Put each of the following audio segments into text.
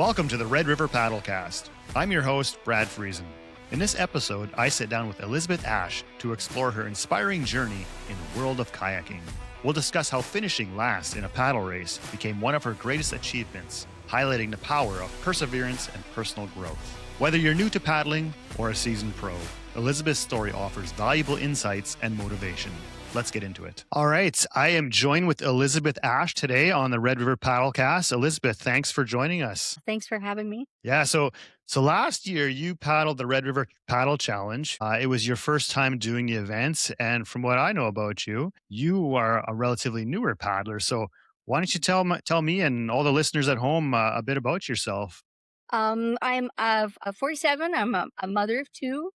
Welcome to the Red River Paddlecast. I'm your host, Brad Friesen. In this episode, I sit down with Elizabeth Ashe to explore her inspiring journey in the world of kayaking. We'll discuss how finishing last in a paddle race became one of her greatest achievements, highlighting the power of perseverance and personal growth. Whether you're new to paddling or a seasoned pro, Elizabeth's story offers valuable insights and motivation. Let's get into it. All right. I am joined with Elizabeth Ashe today on the Red River Paddlecast. Elizabeth, thanks for joining us. Thanks for having me. Yeah. So last year you paddled the Red River Paddle Challenge. It was your first time doing the events. And from what I know about you, you are a relatively newer paddler. So why don't you tell me and all the listeners at home a bit about yourself? I'm 47. I'm a mother of two.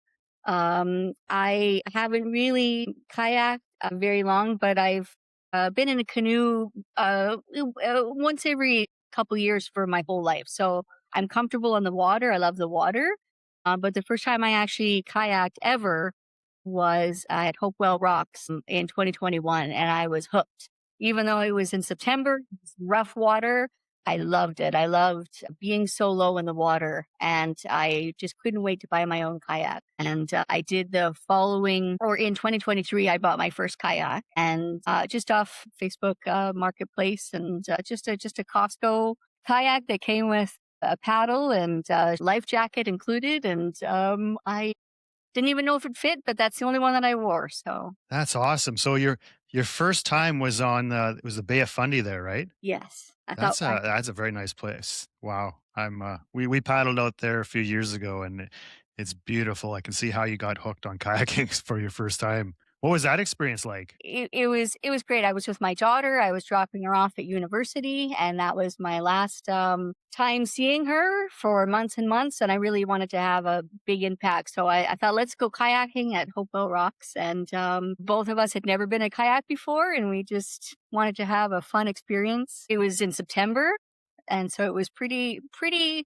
I haven't really kayaked very long, but I've been in a canoe once every couple years for my whole life. So I'm comfortable on the water. I love the water. But the first time I actually kayaked ever was at Hopewell Rocks in 2021, and I was hooked. Even though it was in September, it was rough water, I loved it. I loved being so low in the water, and I just couldn't wait to buy my own kayak. And I did the following, or in 2023, I bought my first kayak, and just off Facebook Marketplace, and just a Costco kayak that came with a paddle and life jacket included, and I didn't even know if it fit, but that's the only one that I wore. So That's awesome. So your first time was on it was the Bay of Fundy there, right? yes, I thought That's a very nice place. Wow. We paddled out there a few years ago and it's beautiful. I can see how you got hooked on kayaking for your first time. What was that experience like? it was great. I was with my daughter. I was dropping her off at university, and that was my last time seeing her for months and months. And I really wanted to have a big impact, so I thought, let's go kayaking at Hopewell Rocks. And both of us had never been a kayak before, and we just wanted to have a fun experience. It was in September. And so it was pretty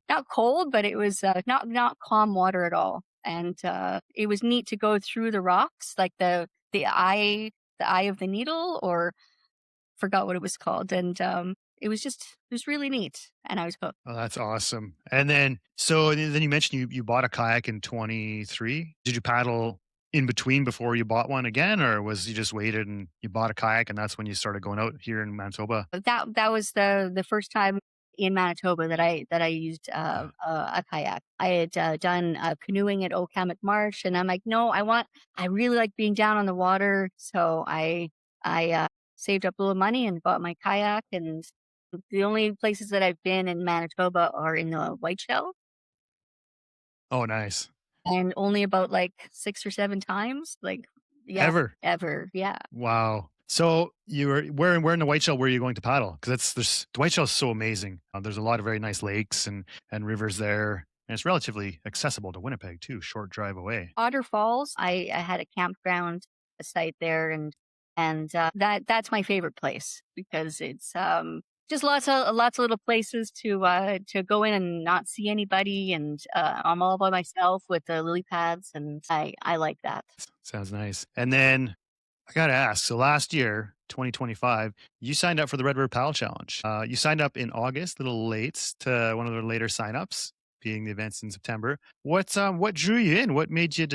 not cold, but it was not calm water at all. And it was neat to go through the rocks, like the eye of the needle, or forgot what it was called. And it was really neat, and I was hooked. Oh, that's awesome. And then you mentioned you bought a kayak in 23. Did you paddle in between before you bought one again, or was you just waited and you bought a kayak and that's when you started going out here in Manitoba? But that was the first time in Manitoba that I used a kayak. I had done canoeing at Okamic Marsh, and I'm like, no, I really like being down on the water, so I saved up a little money and bought my kayak. And the only places that I've been in Manitoba are in the Whiteshell, Oh, nice. and only about like 6 or 7 times. Like, yeah, Ever? ever, yeah. Wow. So you were where in the Whiteshell were you going to paddle? Because the Whiteshell is so amazing. There's a lot of very nice lakes and rivers there, and it's relatively accessible to Winnipeg too. Short drive away. Otter Falls, I had a campground a site there, and that's my favorite place because it's just lots of little places to go in and not see anybody, and I'm all by myself with the lily pads, and I like that. Sounds nice. And then I gotta ask. So last year, 2025, you signed up for the Red River Paddle Challenge. You signed up in August, a little late to one of the later signups, being the events in September. What drew you in? What made you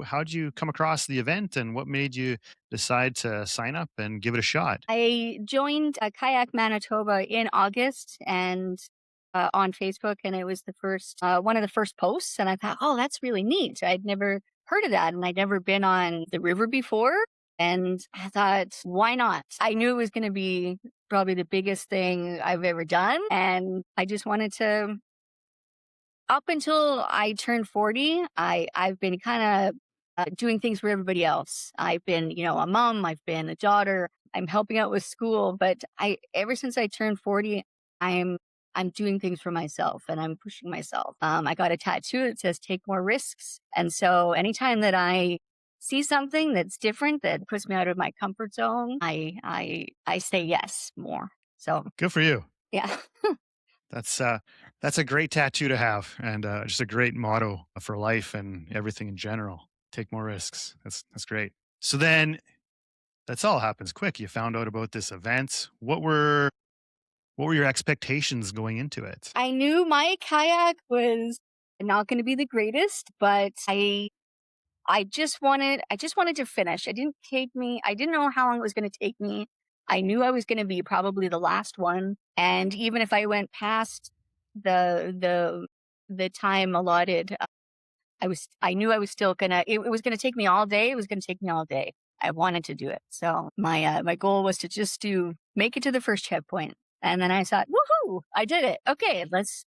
how'd you come across the event and what made you decide to sign up and give it a shot? I joined Kayak Manitoba in August, and on Facebook, and it was the first one of the first posts, and I thought, oh, that's really neat. I'd never heard of that, and I'd never been on the river before. And I thought, why not? I knew it was going to be probably the biggest thing I've ever done, and I just wanted to. Up until I turned 40, I've been kind of doing things for everybody else. I've been, a mom, I've been a daughter, I'm helping out with school, but ever since I turned 40, I'm I'm doing things for myself, and I'm pushing myself. I got a tattoo that says take more risks. And so anytime that I see something that's different that puts me out of my comfort zone, I say yes more. So Good for you. yeah. That's uh that's a great tattoo to have and just a great motto for life and everything in general. Take more risks. That's great. So then that's all happens quick. You found out about this event. What were your expectations going into it? I knew my kayak was not going to be the greatest, but I just wanted to finish. I didn't know how long it was going to take me. I knew I was going to be probably the last one, and even if I went past the the the time allotted, I knew I was still gonna it was gonna take me all day. It was gonna take me all day. I wanted to do it. So my goal was to just make it to the first checkpoint. And then I thought, woohoo, I did it. Okay, let's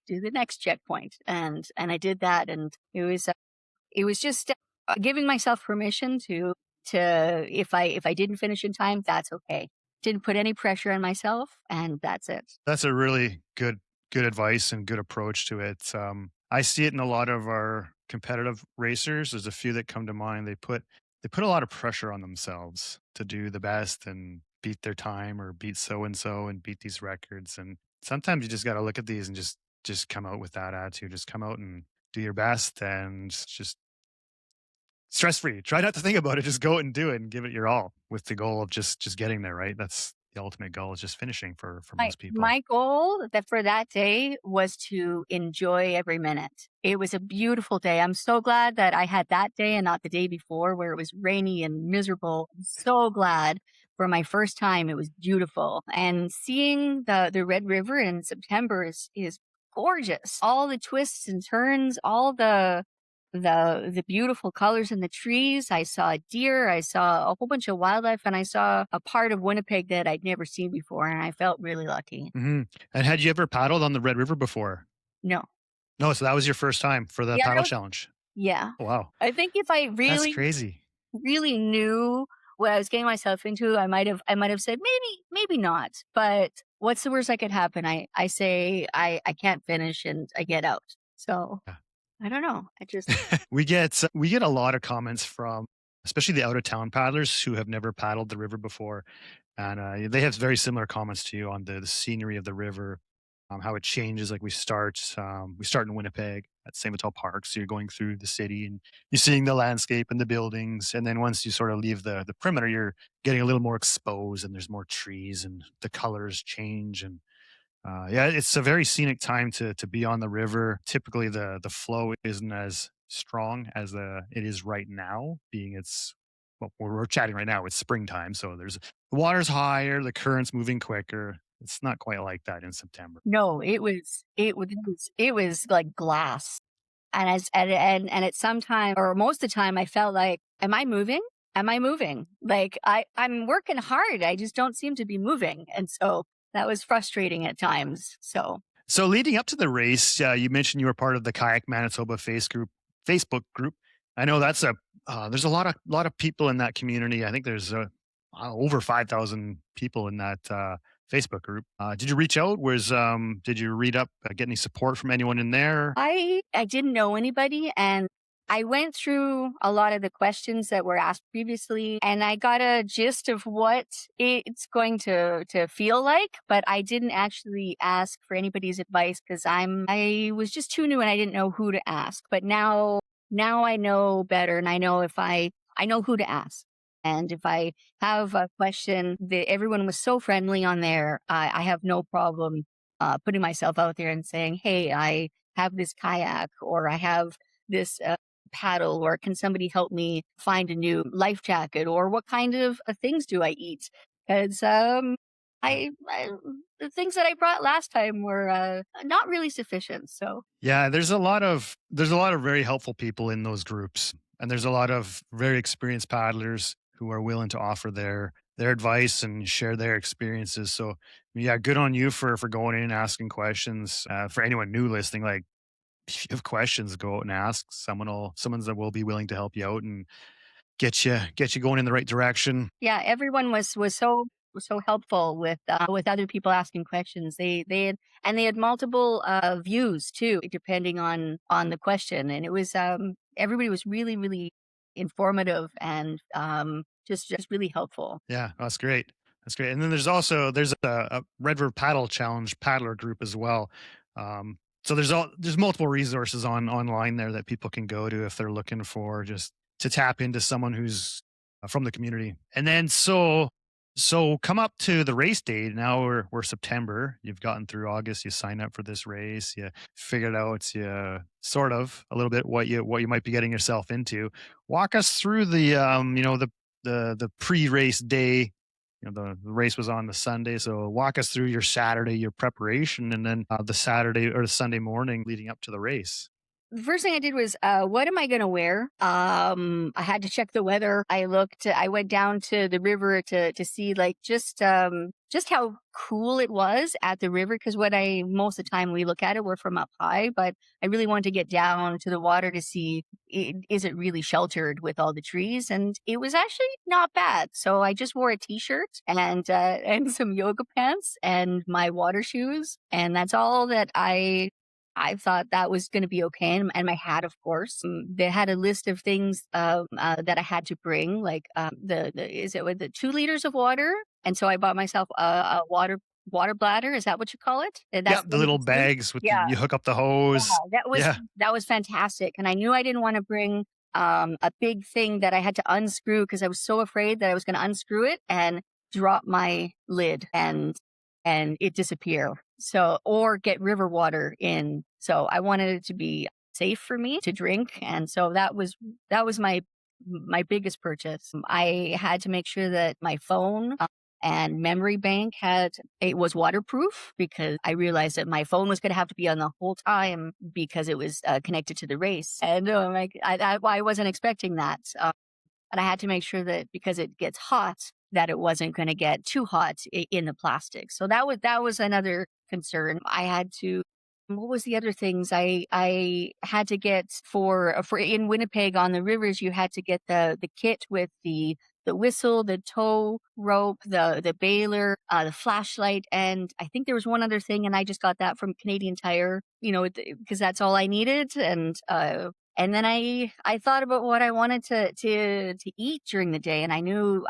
do the next checkpoint. And I did that, and it was just giving myself permission to if I didn't finish in time, that's okay. Didn't put any pressure on myself, and that's it. That's a really good advice and good approach to it. I see it in a lot of our competitive racers. There's a few that come to mind. They put a lot of pressure on themselves to do the best and beat their time or beat so and so and beat these records. And sometimes you just got to look at these and just come out with that attitude. Just come out and do your best and just stress free. Try not to think about it. Just go out and do it and give it your all with the goal of just getting there. Right. That's the ultimate goal is just finishing for most people. My goal that for that day was to enjoy every minute. It was a beautiful day. I'm so glad that I had that day and not the day before where it was rainy and miserable. I'm so glad for my first time. It was beautiful. And seeing the Red River in September is gorgeous. All the twists and turns, all the beautiful colors in the trees. I saw a deer, I saw a whole bunch of wildlife, and I saw a part of Winnipeg that I'd never seen before, and I felt really lucky. Hmm. And had you ever paddled on the Red River before? No. No, so that was your first time for the Yeah, paddle challenge. yeah. Oh, wow. I think if I That's crazy. really knew what I was getting myself into, I might have said maybe not. But what's the worst that could happen? I say I can't finish and I get out. So Yeah. I don't know. I just We get a lot of comments from especially the out of town paddlers who have never paddled the river before, and they have very similar comments to you on the scenery of the river, how it changes. Like we start in Winnipeg at St. Vital Park, so you're going through the city and you're seeing the landscape and the buildings, and then once you sort of leave the perimeter, you're getting a little more exposed, and there's more trees and the colors change. And yeah, it's a very scenic time to be on the river. Typically, the flow isn't as strong as it is right now, being it's well, we're chatting right now. It's springtime, so the water's higher, the current's moving quicker. It's not quite like that in September. no, it was like glass. And at some time or most of the time I felt like, am I moving? Am I moving? Like I'm working hard. I just don't seem to be moving. And so that was frustrating at times. So So leading up to the race, you mentioned you were part of the Kayak Manitoba Facebook group. I know that's there's a lot of people in that community. I think there's over 5,000 people in that Facebook group. Did you reach out? Did you read up, get any support from anyone in there? I didn't know anybody, and I went through a lot of the questions that were asked previously, and I got a gist of what it's going to feel like, but I didn't actually ask for anybody's advice because I was just too new and I didn't know who to ask. But now I know better, and I know who to ask. And if I have a question, everyone was so friendly on there. I have no problem putting myself out there and saying, "Hey, I have this kayak, or I have this paddle, or can somebody help me find a new life jacket, or what kind of things do I eat?" Because I the things that I brought last time were not really sufficient. So Yeah, there's a lot of very helpful people in those groups, and there's a lot of very experienced paddlers who are willing to offer their advice and share their experiences. So yeah, good on you for going in and asking questions. For anyone new listening, like if you have questions, go out and ask. Someone's that will be willing to help you out and get you going in the right direction. yeah, everyone was so helpful with other people asking questions. They had multiple views too, depending on the question, and it was everybody was really informative and just really helpful. Yeah, that's great. That's great. And then there's a Red River Paddle Challenge paddler group as well. So there's multiple resources online there that people can go to if they're looking for just to tap into someone who's from the community. And then So come up to the race day. Now we're September. You've gotten through August. You sign up for this race. You figured out sort of a little bit what you might be getting yourself into. Walk us through the pre-race day. The race was on the Sunday, so walk us through your Saturday, your preparation, and then the Saturday or the Sunday morning leading up to the race. The first thing I did was, what am I going to wear? I had to check the weather. I went down to the river to see like just how cool it was at the river. Cause most of the time we look at it, we're from up high, but I really wanted to get down to the water to see, is it really sheltered with all the trees? And it was actually not bad. So I just wore a t-shirt and some yoga pants and my water shoes. And that's all that I thought that was going to be okay, and my hat, of course. They had a list of things that I had to bring, like is it with the 2 liters of water, and so I bought myself a water bladder. Is that what you call it? Yeah, That's the the little biggest thing. bags with Yeah, you hook up the yeah, hose. Yeah, that was fantastic, and I knew I didn't want to bring a big thing that I had to unscrew because I was so afraid that I was going to unscrew it and drop my lid and it disappear. So, or get river water in. So I wanted it to be safe for me to drink. And so that was my biggest purchase. I had to make sure that my phone and memory bank it was waterproof because I realized that my phone was going to have to be on the whole time because it was connected to the race. And I wasn't expecting that. And I had to make sure that because it gets hot, that it wasn't going to get too hot in the plastic. So that was another concern. I had to. What was the other things I had to get for in Winnipeg on the rivers? You had to get the kit with the whistle, the tow rope, the baler, the flashlight, and I think there was one other thing, and I just got that from Canadian Tire. Because that's all I needed, and then I thought about what I wanted to eat during the day, and I knew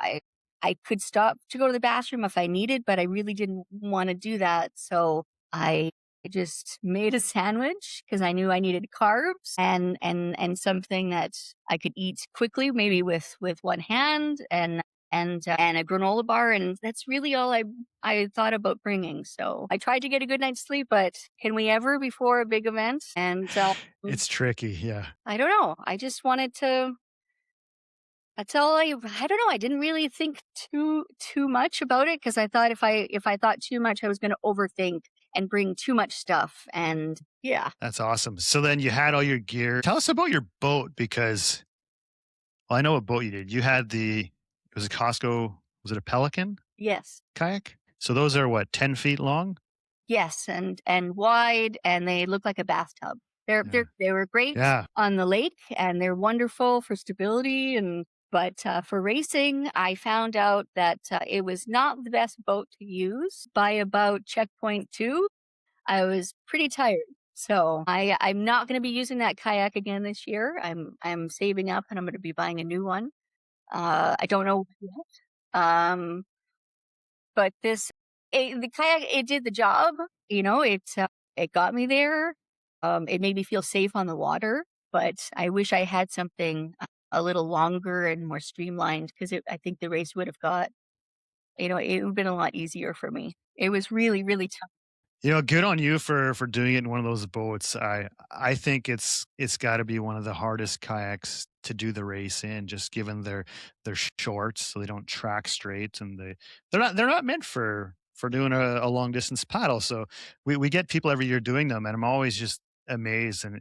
I could stop to go to the bathroom if I needed, but I really didn't want to do that. So I just made a sandwich because I knew I needed carbs and something that I could eat quickly, maybe with one hand and a granola bar, and that's really all I thought about bringing. So I tried to get a good night's sleep, but can we ever before a big event? And it's tricky. Yeah. I don't know. I just wanted to. That's all I don't know. I didn't really think too much about it because I thought if I thought too much, I was going to overthink and bring too much stuff. And yeah, That's awesome. So then you had all your gear. Tell us about your boat because I know what boat you did. You had it was a Costco, was it a Pelican yes, kayak? So those are what, 10 feet long? yes, and wide, and they look like a bathtub. Yeah. They were great Yeah. on the lake, and they're wonderful for stability. But for racing, I found out that it was not the best boat to use. By about checkpoint 2, I was pretty tired. So I'm not going to be using that kayak again this year. I'm saving up and I'm going to be buying a new one. I don't know yet. But the kayak, it did the job. It got me there. It made me feel safe on the water. But I wish I had something a little longer and more streamlined because I think the race would have it would have been a lot easier for me. It was really, really tough. Good on you for doing it in one of those boats. I think it's got to be one of the hardest kayaks to do the race in, just given their shorts, so they don't track straight, and they're not meant for doing a long distance paddle. So we get people every year doing them, and I'm always just amazed, and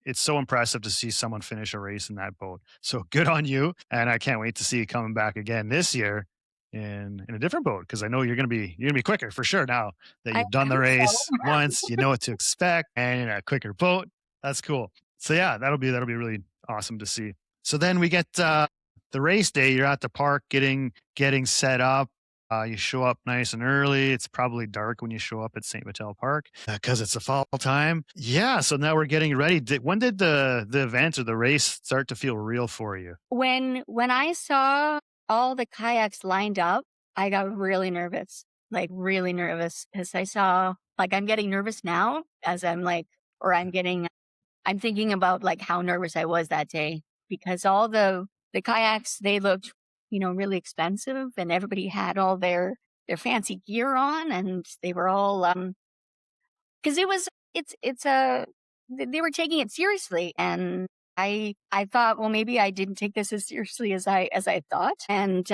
it's so impressive to see someone finish a race in that boat. So good on you, and I can't wait to see you coming back again this year in a different boat because I know you're gonna be quicker for sure now that I you've done the hope so. race once, you know what to expect, and in a quicker boat. That's cool. So yeah, that'll be really awesome to see. So then we get the race day. You're at the park getting set up. You show up nice and early. It's probably dark when you show up at St. Vital Park because it's the fall time. Yeah. So now we're getting ready. When did the event or the race start to feel real for you? When I saw all the kayaks lined up, I got really nervous, like really nervous, because I saw like I'm getting nervous now as I'm like, or I'm thinking about like how nervous I was that day because all the kayaks they looked really expensive, and everybody had all their fancy gear on, and they were all because it's a they were taking it seriously, and I thought, well, maybe I didn't take this as seriously as I thought, and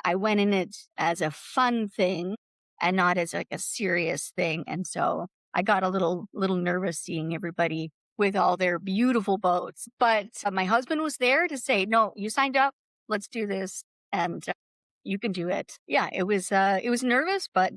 I went in it as a fun thing and not as like a serious thing, and so I got a little nervous seeing everybody with all their beautiful boats. But my husband was there to say, "No, you signed up. Let's do this, and you can do it." Yeah, it was nervous, but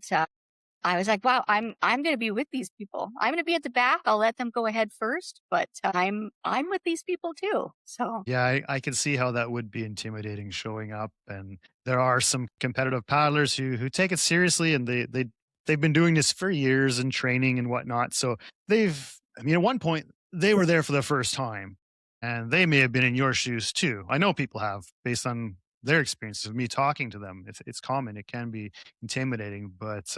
I was like, "Wow, I'm going to be with these people. I'm going to be at the back. I'll let them go ahead first, but I'm with these people too." So Yeah, I can see how that would be intimidating showing up. And there are some competitive paddlers who take it seriously, and they've been doing this for years and training and whatnot. So I mean, at one point they were there for the first time, and they may have been in your shoes too. I know people have, based on their experiences of me talking to them. It's common. It can be intimidating, but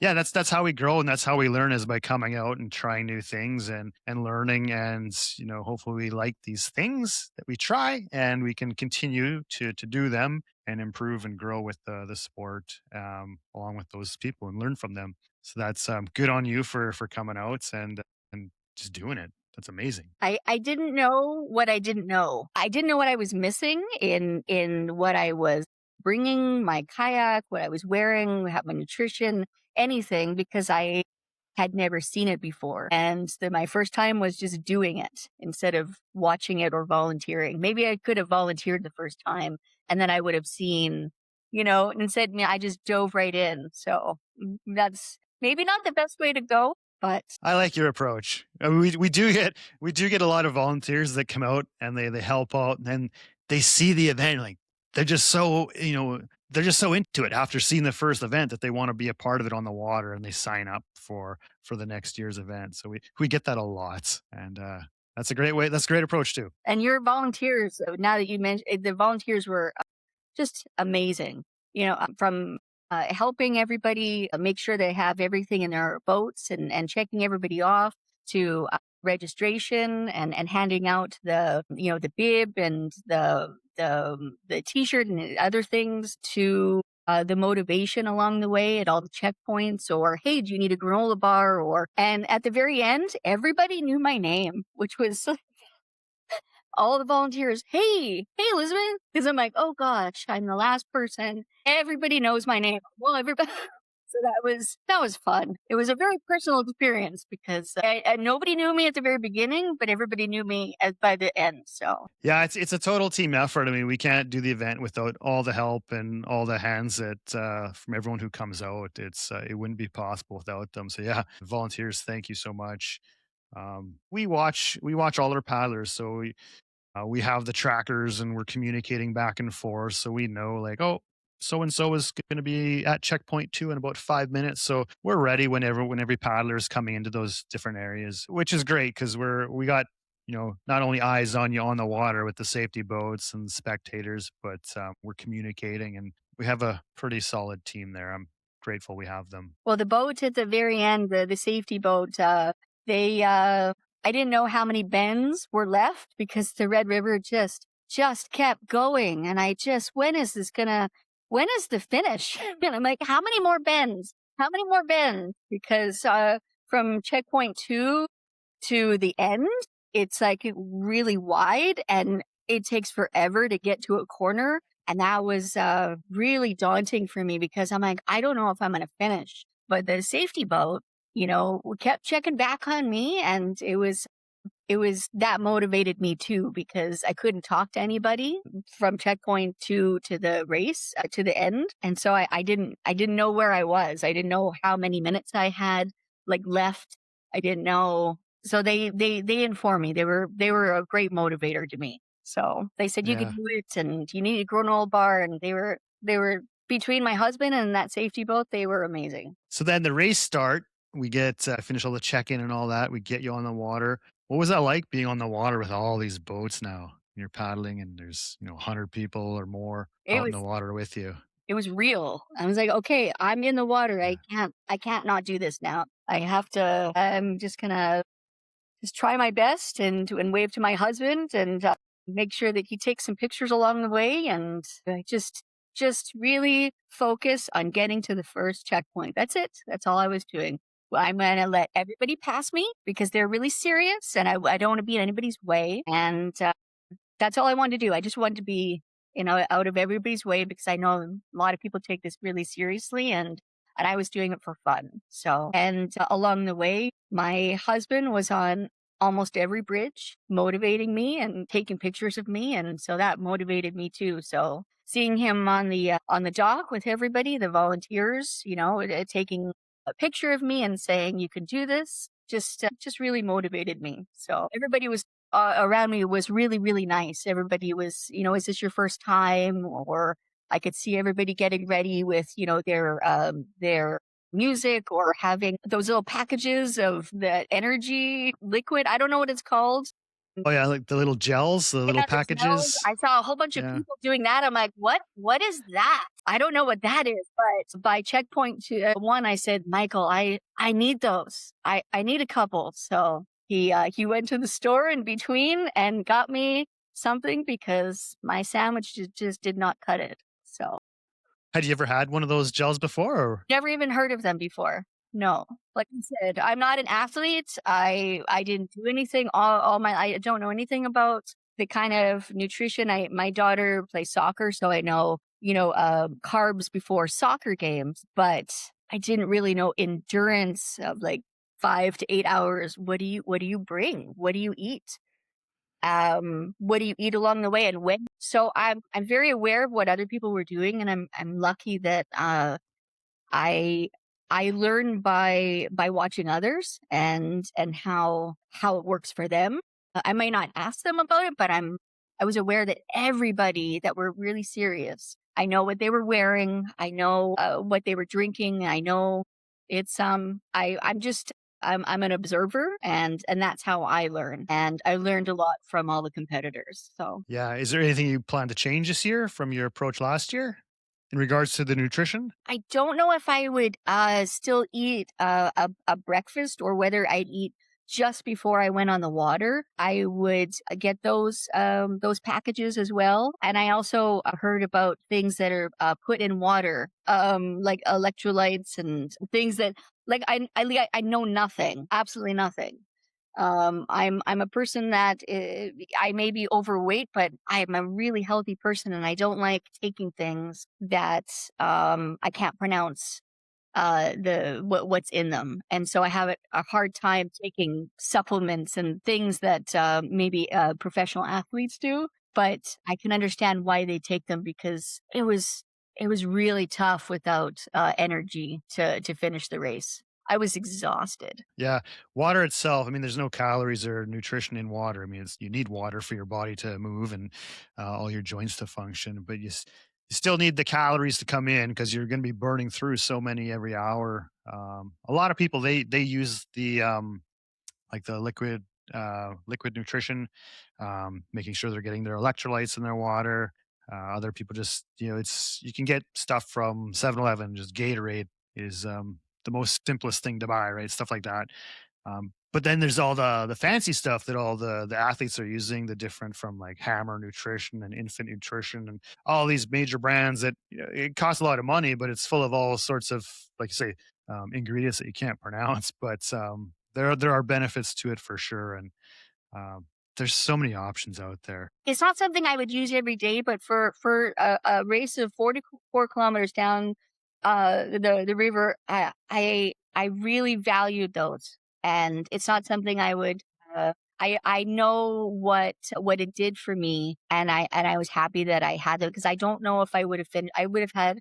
yeah, that's how we grow, and that's how we learn, is by coming out and trying new things and learning. And hopefully we like these things that we try, and we can continue to do them and improve and grow with the sport, along with those people, and learn from them. So that's good on you for coming out and just doing it. That's amazing. I didn't know what I didn't know. I didn't know what I was missing in what I was bringing, my kayak, what I was wearing, how my nutrition, anything, because I had never seen it before. And my first time was just doing it instead of watching it or volunteering. Maybe I could have volunteered the first time, and then I would have seen, and instead I just dove right in. So that's maybe not the best way to go, but I like your approach. We do get a lot of volunteers that come out, and they help out, and they see the event, like they're just so they're just so into it after seeing the first event, that they want to be a part of it on the water, and they sign up for the next year's event. So we get that a lot, and that's a great way. That's a great approach too. and your volunteers, now that you mentioned the volunteers were just amazing. From helping everybody make sure they have everything in their boats, and checking everybody off, to registration, and handing out the bib and the t-shirt and the other things, to the motivation along the way at all the checkpoints, or hey, do you need a granola bar, and at the very end, everybody knew my name, which was all the volunteers, hey, Elizabeth, because I'm like, oh gosh, I'm the last person. Everybody knows my name. Well, everybody. So that was fun. It was a very personal experience, because nobody knew me at the very beginning, but everybody knew me by the end. So Yeah, it's a total team effort. I mean, we can't do the event without all the help and all the hands that from everyone who comes out. It wouldn't be possible without them. So yeah, volunteers, thank you so much. We watch all our paddlers, so we have the trackers, and we're communicating back and forth, so we know, like, oh, so and so is going to be at checkpoint 2 in about 5 minutes, so we're ready when every paddler is coming into those different areas, which is great, because we got not only eyes on you on the water with the safety boats and spectators, but we're communicating, and we have a pretty solid team there. I'm grateful we have them. well, the boat at the very end, the safety boat, they I didn't know how many bends were left, because the Red River just kept going, and I just, when is the finish? And I'm like, how many more bends? How many more bends? Because from checkpoint 2 to the end, it's like really wide, and it takes forever to get to a corner. And that was really daunting for me, because I'm like, I don't know if I'm going to finish. But the safety boat, kept checking back on me, and it was that motivated me too, because I couldn't talk to anybody from checkpoint 2 to the race, to the end. And so I didn't know where I was. I didn't know how many minutes I had like left. I didn't know. So they informed me. They were a great motivator to me. So they said, you could Yeah. do it, and you need a granola bar, and they were between my husband and that safety boat, they were amazing. So then the race start, we get finish all the check-in and all that. We get you on the water. What was that like, being on the water with all these boats now? You're paddling, and there's 100 people or more It out in was the water with you. it was real. I was like, okay, I'm in the water. Yeah. I can't not do this now. I have to. I'm just gonna just try my best, and wave to my husband, and make sure that he takes some pictures along the way. And I just just really focus on getting to the first checkpoint. That's it. That's all I was doing. Well, I'm going to let everybody pass me because they're really serious and I don't want to be in anybody's way. And that's all I wanted to do. I just wanted to be, out of everybody's way because I know a lot of people take this really seriously and I was doing it for fun. So, and along the way, my husband was on almost every bridge motivating me and taking pictures of me. And so that motivated me too. So seeing him on the dock with everybody, the volunteers, taking a picture of me and saying, you can do this, just really motivated me. So everybody was around me was really, really nice. Everybody was, is this your first time? Or I could see everybody getting ready with, their music or having those little packages of the energy liquid. I don't know what it's called. Oh yeah, like the little gels, the little Yeah, the gels. packages. I saw a whole bunch of Yeah. people doing that. I'm like, what is that? I don't know what that is. But by checkpoint one, I said, Michael, I need those. I need a couple. So he went to the store in between and got me something because my sandwich just did not cut it. So Had you ever had one of those gels before? Or? never even heard of them before. No. Like I said, I'm not an athlete. I didn't do anything all my I don't know anything about the kind of nutrition. My daughter plays soccer, so I know, carbs before soccer games, but I didn't really know endurance of like 5 to 8 hours. What do you bring? What do you eat? What do you eat along the way and when? So I'm very aware of what other people were doing and I'm lucky that I I learn by watching others and how it works for them. I might not ask them about it, but I was aware that everybody that were really serious. I know what they were wearing. I know what they were drinking. I know it's I'm an observer and that's how I learn. And I learned a lot from all the competitors. So Yeah. Is there anything you plan to change this year from your approach last year in regards to the nutrition? I don't know if I would still eat a breakfast or whether I'd eat just before I went on the water. I would get those packages as well, and I also heard about things that are put in water, like electrolytes and things that like I know nothing, absolutely nothing. I'm a person that I may be overweight, but I'm a really healthy person, and I don't like taking things that I can't pronounce what's in them, and so I have a hard time taking supplements and things that maybe professional athletes do. But I can understand why they take them because it was really tough without energy to finish the race. I was exhausted. Yeah, water itself. I mean, there's no calories or nutrition in water. I mean, you need water for your body to move and all your joints to function, but you still need the calories to come in because you're going to be burning through so many every hour. A lot of people they use the like the liquid nutrition, making sure they're getting their electrolytes in their water. Other people just, it's you can get stuff from 7-Eleven. Just Gatorade is the most simplest thing to buy, right? Stuff like that. But then there's all the fancy stuff that all the athletes are using, the different from like Hammer Nutrition and Infant Nutrition and all these major brands that it costs a lot of money, but it's full of all sorts of, like you say, ingredients that you can't pronounce. But there are benefits to it for sure, and um, there's so many options out there. It's not something I would use every day, but for a race of 44 kilometers down the river, I really valued those, and it's not something I would. I know what it did for me, and I was happy that I had it because I don't know if I would have finished. I would have had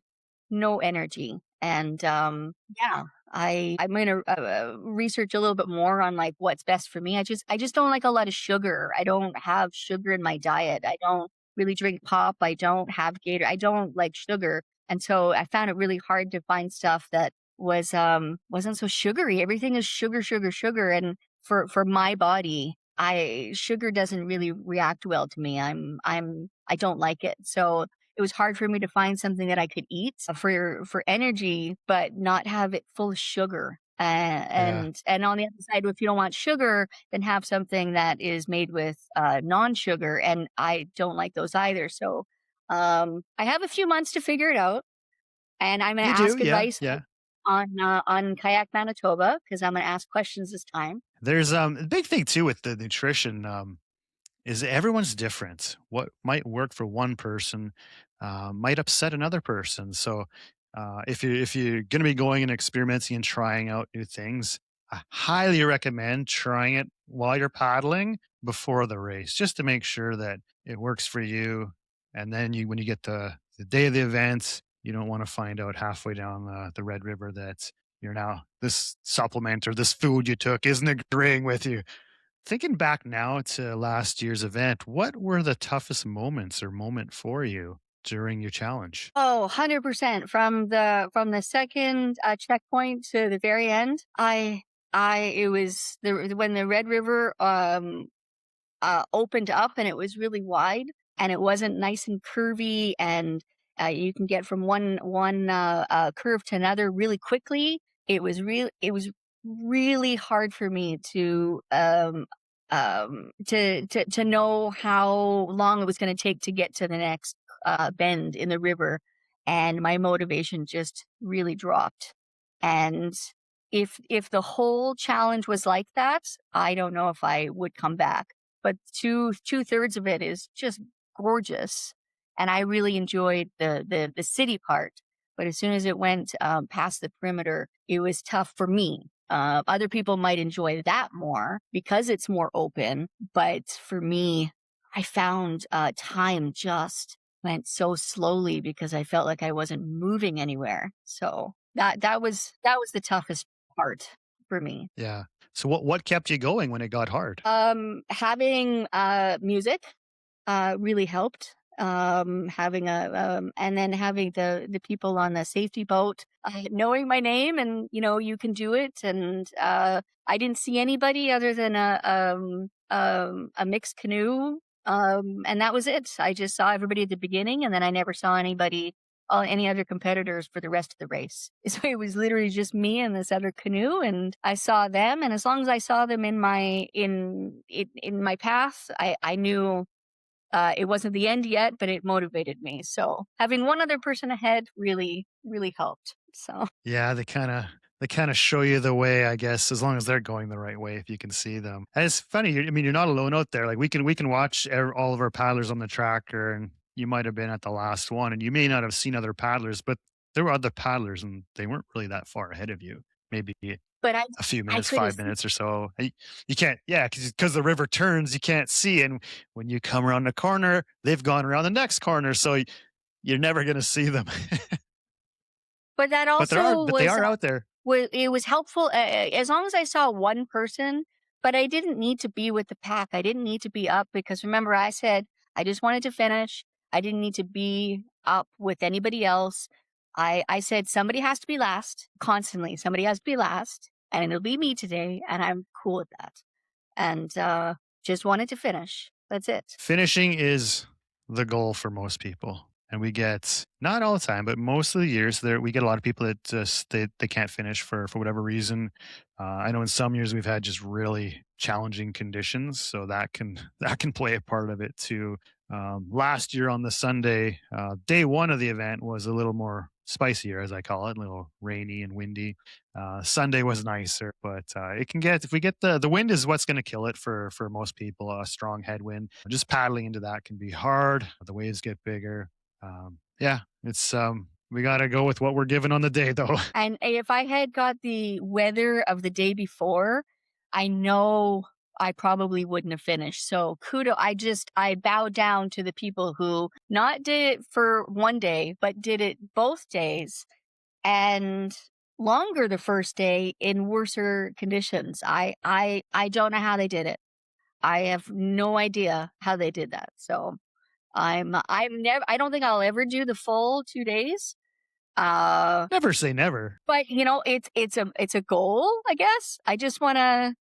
no energy, and yeah. I'm gonna research a little bit more on like what's best for me. I just don't like a lot of sugar. I don't have sugar in my diet. I don't really drink pop. I don't have Gator. I don't like sugar, and so I found it really hard to find stuff that wasn't so sugary. Everything is sugar, sugar, sugar, and for my body, I sugar doesn't really react well to me. I don't like it. So it was hard for me to find something that I could eat for energy, but not have it full of sugar. Yeah. And on the other side, if you don't want sugar, then have something that is made with non-sugar. And I don't like those either. So I have a few months to figure it out, and I'm going You to do, ask yeah, advice yeah. on Kayak Manitoba because I'm going to ask questions this time. There's a big thing too with the nutrition. Is everyone's different. What might work for one person might upset another person. So if you're going to be going and experimenting and trying out new things, I highly recommend trying it while you're paddling before the race, just to make sure that it works for you. And then when you get the day of the event, you don't want to find out halfway down the Red River that you're now this supplement or this food you took isn't agreeing with you. Thinking back now to last year's event, what were the toughest moments or moment for you during your challenge? Oh, 100% from the second checkpoint to the very end. I it was the when the Red River opened up and it was really wide and it wasn't nice and curvy and you can get from one curve to another really quickly. It was really hard for me to know how long it was going to take to get to the next bend in the river, and my motivation just really dropped. And if the whole challenge was like that, I don't know if I would come back, but two-thirds of it is just gorgeous, and I really enjoyed the city part. But as soon as it went past the perimeter, it was tough for me. Other people might enjoy that more because it's more open, but for me, I found time just went so slowly because I felt like I wasn't moving anywhere. So that was the toughest part for me. Yeah. So what kept you going when it got hard? Having music really helped. Having and then having the people on the safety boat knowing my name and you can do it. And I didn't see anybody other than a mixed canoe, and that was it. I just saw everybody at the beginning, and then I never saw any other competitors for the rest of the race. So it was literally just me and this other canoe, and I saw them. And as long as I saw them in my path, I knew it wasn't the end yet, but it motivated me. So having one other person ahead really, really helped. So, Yeah, they kind of show you the way, I guess, as long as they're going the right way, if you can see them. And it's funny. I mean, you're not alone out there. Like we can watch all of our paddlers on the tracker, and you might have been at the last one, and you may not have seen other paddlers, but there were other paddlers, and they weren't really that far ahead of you. Maybe but a few I minutes, could have, 5 minutes or so. You can't, yeah, because the river turns, you can't see. And when you come around the corner, they've gone around the next corner. So you're never going to see them. but that but also but they are out there. it was helpful as long as I saw one person, but I didn't need to be with the pack. I didn't need to be up because remember I said I just wanted to finish. I didn't need to be up with anybody else. I said somebody has to be last constantly. Somebody has to be last, and it'll be me today, and I'm cool with that. And just wanted to finish. That's it. Finishing is the goal for most people. And we get not all the time, but most of the years there we get a lot of people that just they can't finish for whatever reason. I know in some years we've had just really challenging conditions, so that can play a part of it too. Last year on the Sunday, day one of the event was a little more spicier, as I call it, a little rainy and windy. Sunday was nicer, but it can get if we get the wind is what's going to kill it for most people. A strong headwind, just paddling into that can be hard. The waves get bigger. Yeah, it's we got to go with what we're given on the day, though. And if I had got the weather of the day before, I know I probably wouldn't have finished. So I bow down to the people who not did it for one day, but did it both days and longer the first day in worser conditions. I don't know how they did it. I have no idea how they did that. So I don't think I'll ever do the full 2 days. Uh Never say never. but it's a goal, I guess. I just wanna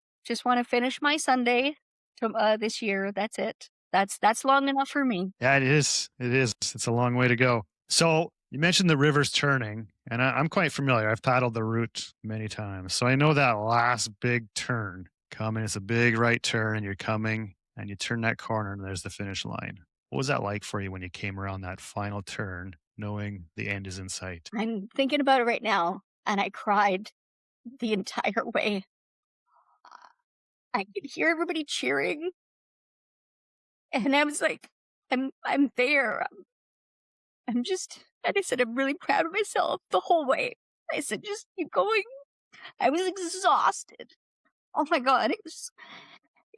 finish my Sunday from this year. That's it. That's long enough for me. Yeah, it is. It is. It's a long way to go. So you mentioned the river's turning, and I'm quite familiar. I've paddled the route many times, so I know that last big turn coming. It's a big right turn, and you're coming, and you turn that corner, and there's the finish line. What was that like for you when you came around that final turn, knowing the end is in sight? I'm thinking about it right now, and I cried the entire way. I could hear everybody cheering, and I was like, I'm there. I'm just, and I said, I'm really proud of myself the whole way. I said, just keep going. I was exhausted. Oh my God.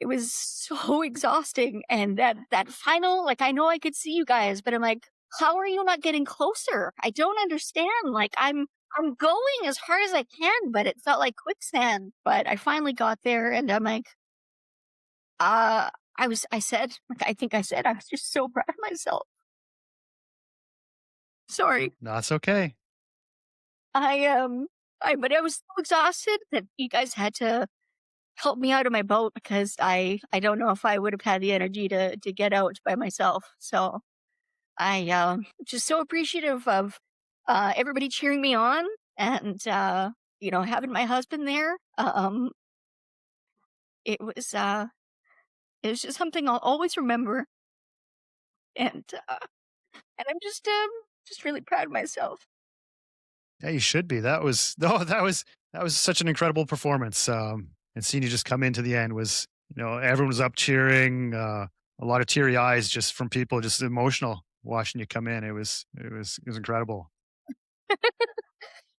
It was so exhausting. And that final, like, I know I could see you guys, but I'm like, how are you not getting closer? I don't understand. Like, I'm going as hard as I can, but it felt like quicksand. But I finally got there, and I'm like, I said, like, I think I said, I was just so proud of myself. Sorry. No, it's okay. I, but I was so exhausted that you guys had to help me out of my boat, because I don't know if I would have had the energy to get out by myself. So I, just so appreciative of, everybody cheering me on, and, having my husband there. It was, it was just something I'll always remember, and, and I'm just really proud of myself. Yeah, you should be. That was no, that was such an incredible performance. And seeing you just come into the end was, everyone was up cheering. A lot of teary eyes just from people, just emotional watching you come in. It was incredible.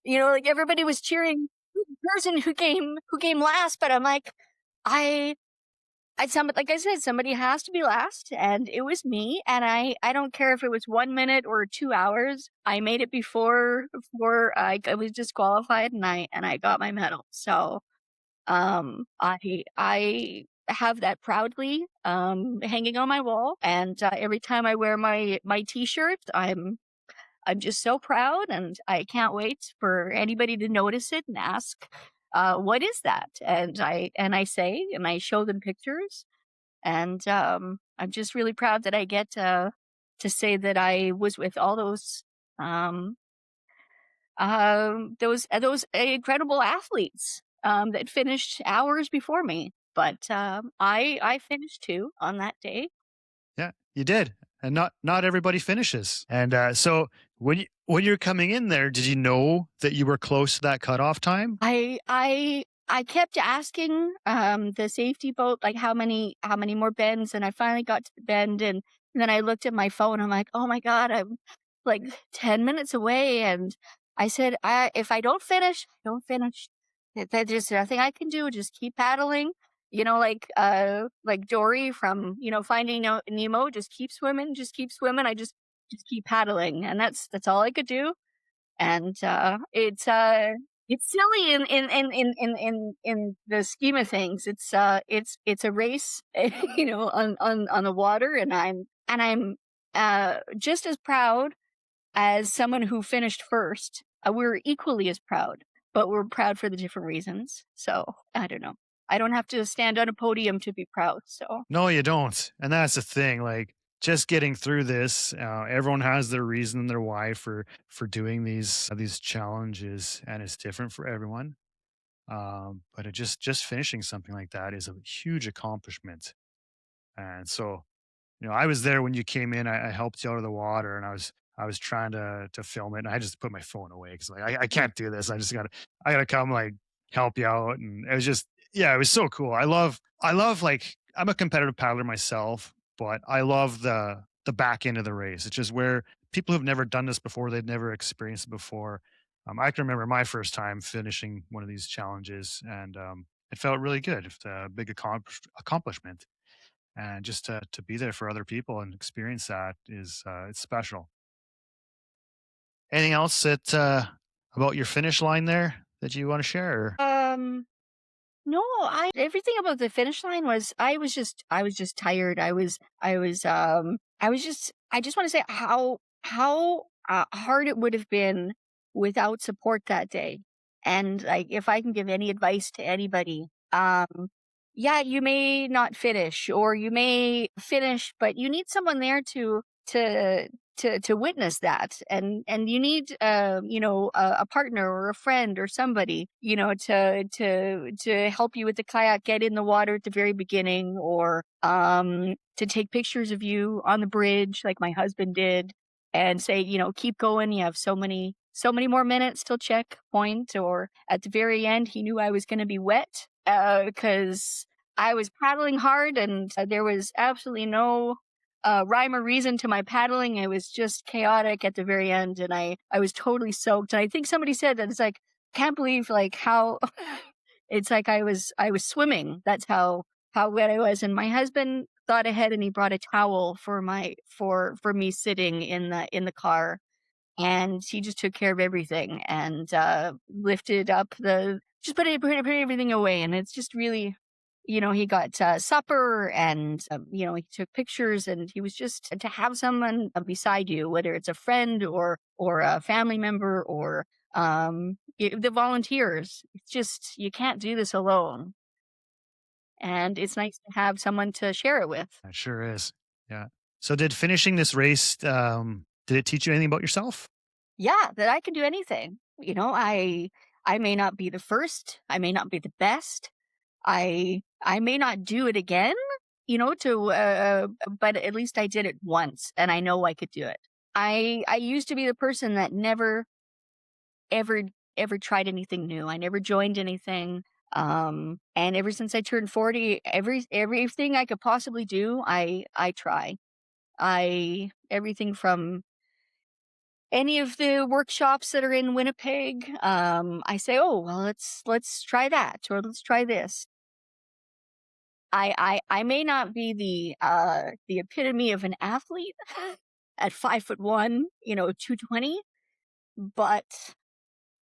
Like, everybody was cheering the person who came last, but I'm like, I like I said, somebody has to be last, and it was me. And I don't care if it was 1 minute or 2 hours. I made it before I was disqualified, and I got my medal. So I have that proudly hanging on my wall, and every time I wear my t-shirt, I'm just so proud, and I can't wait for anybody to notice it and ask, "What is that?" And I say, and I show them pictures, and I'm just really proud that I get to say that I was with all um, those incredible athletes that finished hours before me. But I finished too on that day. Yeah, you did, and not everybody finishes. And so when you're coming in there, did you know that you were close to that cutoff time? I kept asking the safety boat, like, how many more bends, and I finally got to the bend, and then I looked at my phone. I'm like, oh my God, I'm like 10 minutes away, and I said, if I don't finish, I don't finish. There's nothing I can do. Just keep paddling. Like Dory from Finding Nemo. Just keep swimming. Just keep swimming. I just keep paddling, and that's all I could do. And it's silly in the scheme of things. It's a race, on the water, and I'm just as proud as someone who finished first. We're equally as proud, but we're proud for the different reasons. So I don't know. I don't have to stand on a podium to be proud. So No, you don't. And that's the thing. Like, just getting through this, everyone has their reason, their why for doing these challenges, and it's different for everyone. But it just finishing something like that is a huge accomplishment. And so, I was there when you came in. I helped you out of the water, and I was trying to film it, and I just put my phone away because, like, I can't do this. I gotta come, like, help you out. And it was just, yeah, it was so cool. I love, like, I'm a competitive paddler myself, but I love the back end of the race. It's just where people who've never done this before, they've never experienced it before. I can remember my first time finishing one of these challenges, and it felt really good. It's a big accomplishment, and just to be there for other people and experience that is, it's special. Anything else that about your finish line there that you want to share? um no, I everything about the finish line was, I was just tired. I just want to say how hard it would have been without support that day. And, like, if I can give any advice to anybody, yeah, you may not finish, or you may finish, but you need someone there to to witness that. And you need a partner or a friend or somebody, to help you with the kayak, get in the water at the very beginning, or to take pictures of you on the bridge like my husband did, and say, keep going, you have so many more minutes till checkpoint. Or at the very end, he knew I was going to be wet because I was paddling hard, and there was absolutely no rhyme or reason to my paddling. It was just chaotic at the very end, and I was totally soaked. And I think somebody said that it's like, can't believe like how it's like I was swimming. That's how wet I was. And my husband thought ahead, and he brought a towel for me sitting in the car, and he just took care of everything, and lifted up just put everything away. And it's just really, he got supper, and he took pictures, and he was just to have someone beside you, whether it's a friend or a family member, or the volunteers. It's just, you can't do this alone, and it's nice to have someone to share it with. It sure is. Yeah. So did finishing this race, did it teach you anything about yourself? Yeah, that I can do anything. I may not be the first, I may not be the best, I may not do it again, but at least I did it once, and I know I could do it. I used to be the person that never ever ever tried anything new. I never joined anything. And ever since I turned 40, everything I could possibly do, I try. Everything from any of the workshops that are in Winnipeg, I say, oh well, let's try that, or let's try this. I may not be the epitome of an athlete at 5'1", 220, but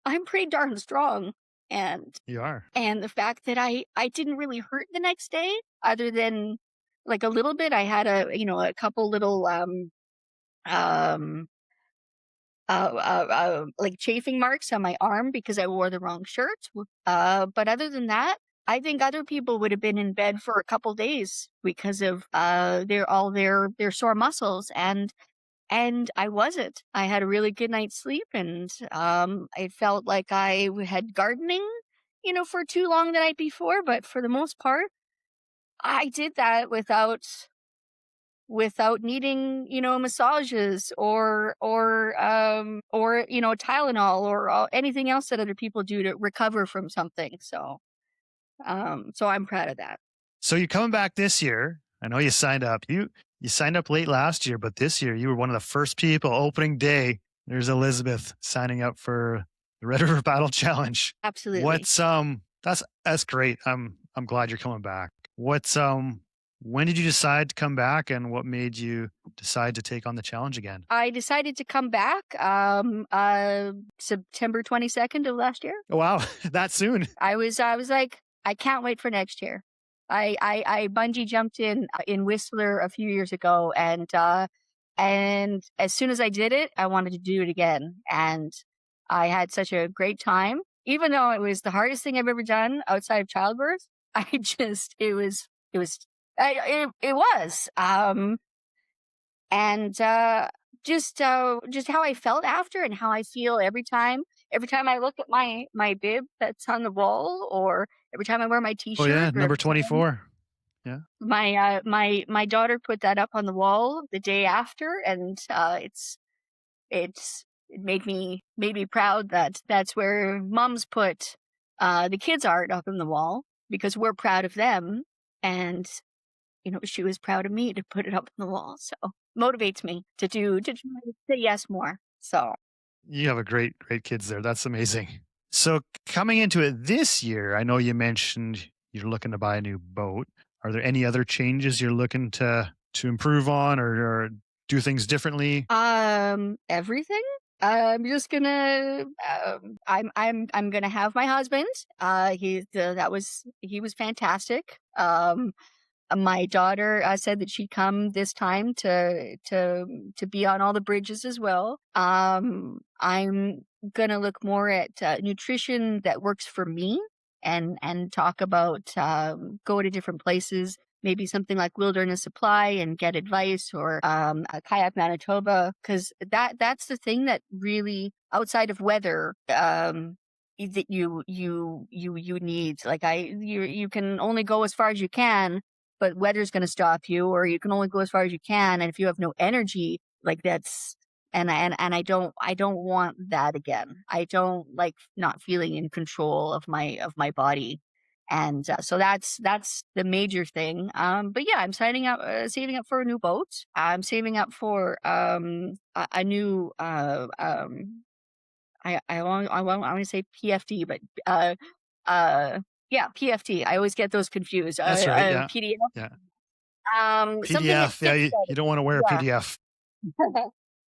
I'm pretty darn strong. And You are. and the fact that I didn't really hurt the next day, other than like a little bit. I had a couple little um like chafing marks on my arm because I wore the wrong shirt. But other than that, I think other people would have been in bed for a couple days because of their sore muscles, and I wasn't. I had a really good night's sleep, and I felt like I had gardening, for too long the night before. But for the most part, I did that without needing, massages or Tylenol, or anything else that other people do to recover from something. So I'm proud of that. So you're coming back this year. I know you signed up. You signed up late last year, but this year you were one of the first people. Opening day, there's Elizabeth signing up for the Red River Battle Challenge. Absolutely. That's great. I'm glad you're coming back. When did you decide to come back, and what made you decide to take on the challenge again? I decided to come back September 22nd of last year. Oh, wow. That soon. I was like, I can't wait for next year. I bungee jumped in Whistler a few years ago, and as soon as I did it, I wanted to do it again. And I had such a great time, even though it was the hardest thing I've ever done outside of childbirth. It was. And just how I felt after, and how I feel every time I look at my bib that's on the wall, or every time I wear my t-shirt. Oh yeah, number 24. Yeah. My daughter put that up on the wall the day after, and it made me proud that that's where moms put the kids' art up on the wall, because we're proud of them. And she was proud of me to put it up on the wall. So motivates me to say yes more. So You have a great kids there. That's amazing. So coming into it this year, I know you mentioned you're looking to buy a new boat. Are there any other changes you're looking to improve on, or do things differently? Everything. I'm just gonna. I'm gonna have my husband. He was fantastic. My daughter said that she'd come this time to be on all the bridges as well. I'm gonna look more at nutrition that works for me, and talk about go to different places, maybe something like Wilderness Supply and get advice, or a Kayak Manitoba, because that's the thing that really, outside of weather, that you need. Like you can only go as far as you can, but weather's going to stop you, or you can only go as far as you can, and if you have no energy, like that's and I don't want that again. I don't like not feeling in control of my body. And so that's the major thing. But yeah, I'm saving up for a new boat. I'm saving up for a new I want to say PFD, but uh yeah, PFD. I always get those confused. That's right. Yeah. PDF. Yeah. Something that PDF. Yeah. fits You don't want to wear a better. PDF.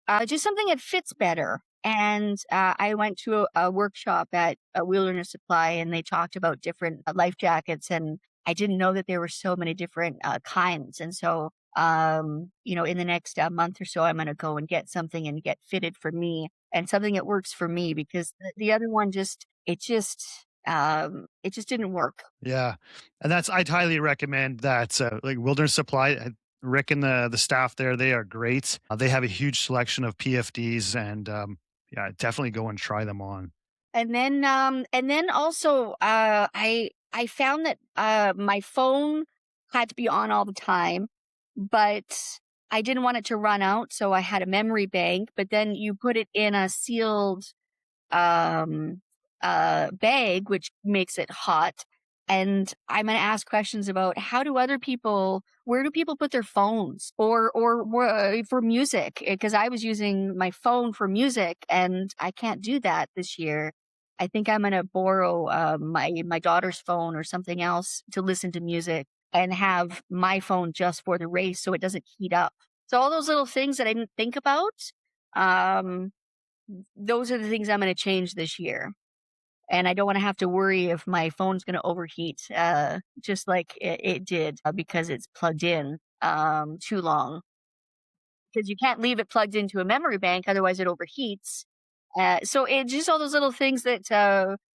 Yeah. Just something that fits better. And I went to a workshop at a Wilderness Supply, and they talked about different life jackets, and I didn't know that there were so many different kinds. And so, in the next month or so, I'm going to go and get something and get fitted for me, and something that works for me, because the other one it just didn't work. Yeah. And I'd highly recommend that. Like Wilderness Supply, Rick and the staff there, they are great. They have a huge selection of PFDs, and yeah, definitely go and try them on. And then also, I found that my phone had to be on all the time, but I didn't want it to run out, so I had a memory bank. But then you put it in a sealed um, bag, which makes it hot. And I'm going to ask questions about where do people put their phones, or for music? Because I was using my phone for music, and I can't do that this year. I think I'm going to borrow my daughter's phone or something else to listen to music, and have my phone just for the race so it doesn't heat up. So all those little things that I didn't think about, um, those are the things I'm going to change this year. And I don't want to have to worry if my phone's going to overheat, just like it did, because it's plugged in too long. Because you can't leave it plugged into a memory bank, otherwise it overheats. So it's just all those little things that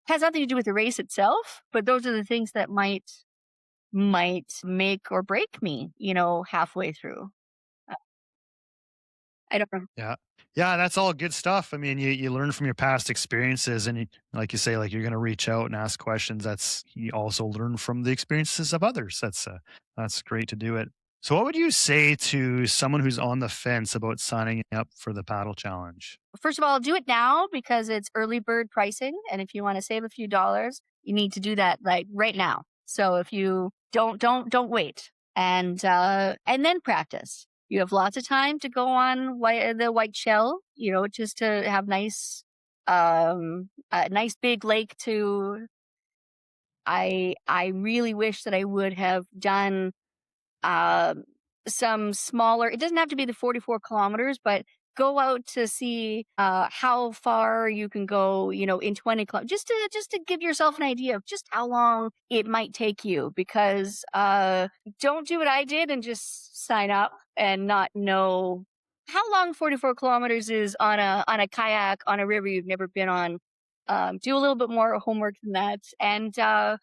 has nothing to do with the race itself, but those are the things that might make or break me, halfway through. Uh, I don't know. Yeah. Yeah, that's all good stuff. I mean, you learn from your past experiences, and like you say, like you're going to reach out and ask questions. That's You also learn from the experiences of others. That's great to do it. So what would you say to someone who's on the fence about signing up for the paddle challenge? First of all, do it now because it's early bird pricing. And if you want to save a few dollars, you need to do that like right now. So if you don't wait, and then practice. You have lots of time to go on the white shell, just to have a nice big lake to. I really wish that I would have done um, some smaller. It doesn't have to be the 44 kilometers, but go out to see how far you can go, in 20 kilometers, just to give yourself an idea of just how long it might take you. Because don't do what I did and just sign up and not know how long 44 kilometers is on a kayak on a river you've never been on. Do a little bit more homework than that, and ask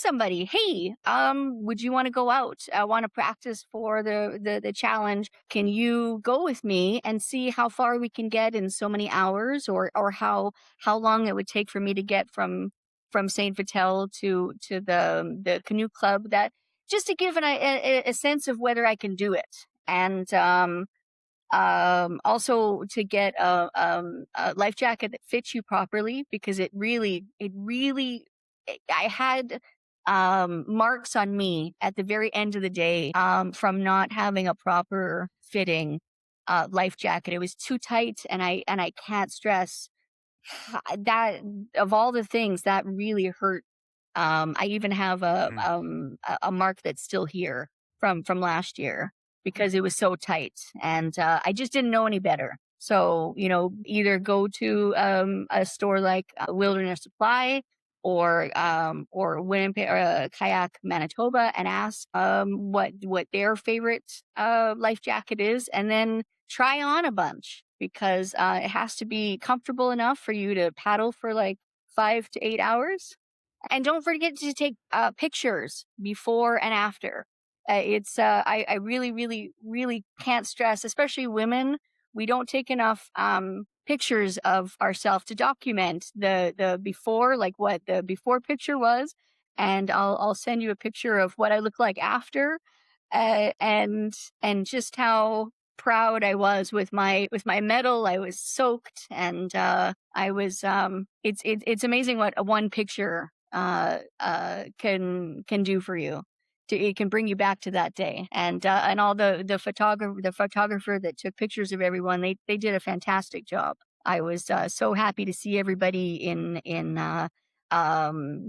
somebody, hey, would you want to go out? I want to practice for the challenge. Can you go with me and see how far we can get in so many hours, or how long it would take for me to get from Saint Vitel to the canoe club, that just to give a sense of whether I can do it. And also to get a life jacket that fits you properly, because I had marks on me at the very end of the day, from not having a proper fitting life jacket. It was too tight, and I can't stress that of all the things that really hurt. I even have Mhm. a mark that's still here from last year, because it was so tight, and I just didn't know any better. So, either go to a store like Wilderness Supply, or Winnipeg, or Kayak Manitoba, and ask what their favorite life jacket is, and then try on a bunch, because it has to be comfortable enough for you to paddle for like 5 to 8 hours, And don't forget to take pictures before and after. I really, really, really can't stress, especially women. We don't take enough pictures of ourselves to document the before, like what the before picture was. And I'll send you a picture of what I look like after, and just how proud I was with my medal. I was soaked, and I was. It's amazing what a one picture can do for you. It can bring you back to that day, and all the photographer that took pictures of everyone. They did a fantastic job. I was so happy to see everybody in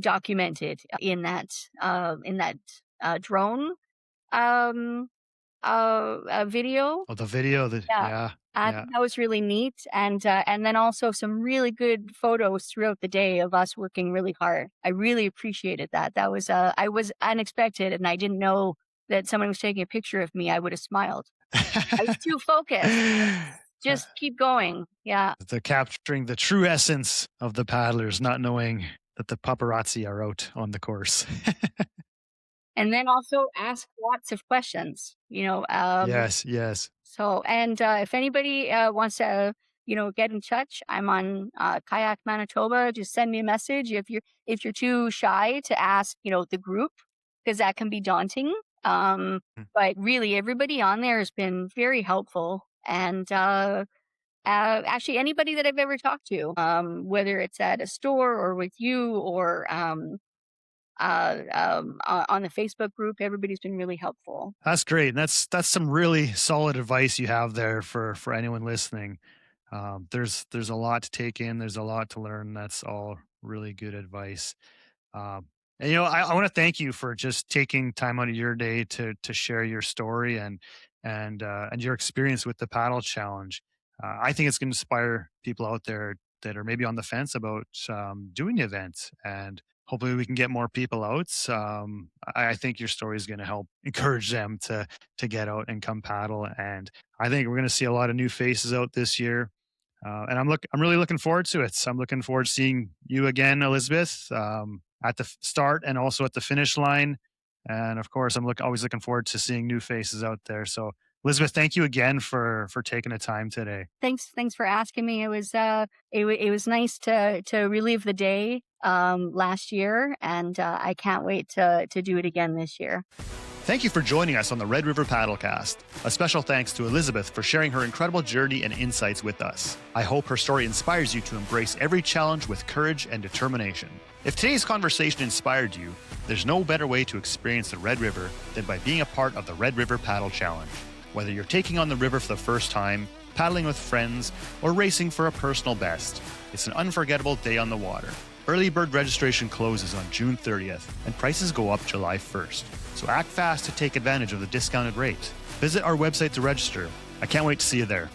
documented in that drone um video. Oh, the video, Yeah. yeah, yeah. That was really neat, and then also some really good photos throughout the day of us working really hard. I really appreciated that. That was I was unexpected, and I didn't know that someone was taking a picture of me. I would have smiled. I was too focused. Just keep going. Yeah. They're capturing the true essence of the paddlers, not knowing that the paparazzi are out on the course. And then also ask lots of questions, Yes, yes. So, and if anybody wants to, get in touch, I'm on Kayak Manitoba. Just send me a message if you're too shy to ask, the group, because that can be daunting. But really, everybody on there has been very helpful, and actually, anybody that I've ever talked to, whether it's at a store or with you or on the Facebook group, everybody's been really helpful. That's great. And that's some really solid advice you have there for anyone listening. There's a lot to take in. There's a lot to learn. That's all really good advice. Um, and I want to thank you for just taking time out of your day to share your story and your experience with the paddle challenge. I think it's going to inspire people out there that are maybe on the fence about doing the event, and hopefully we can get more people out. I think your story is going to help encourage them to get out and come paddle, and I think we're going to see a lot of new faces out this year. And I'm really looking forward to it. So I'm looking forward to seeing you again, Elizabeth, at the start and also at the finish line. And of course, always looking forward to seeing new faces out there. So Elizabeth, thank you again for taking the time today. Thanks for asking me. It was nice to relive the day last year, and I can't wait to do it again this year. Thank you for joining us on the Red River Paddlecast. A special thanks to Elizabeth for sharing her incredible journey and insights with us. I hope her story inspires you to embrace every challenge with courage and determination. If today's conversation inspired you, there's no better way to experience the Red River than by being a part of the Red River Paddle Challenge. Whether you're taking on the river for the first time, paddling with friends, or racing for a personal best, it's an unforgettable day on the water. Early bird registration closes on June 30th, and prices go up July 1st. So act fast to take advantage of the discounted rate. Visit our website to register. I can't wait to see you there.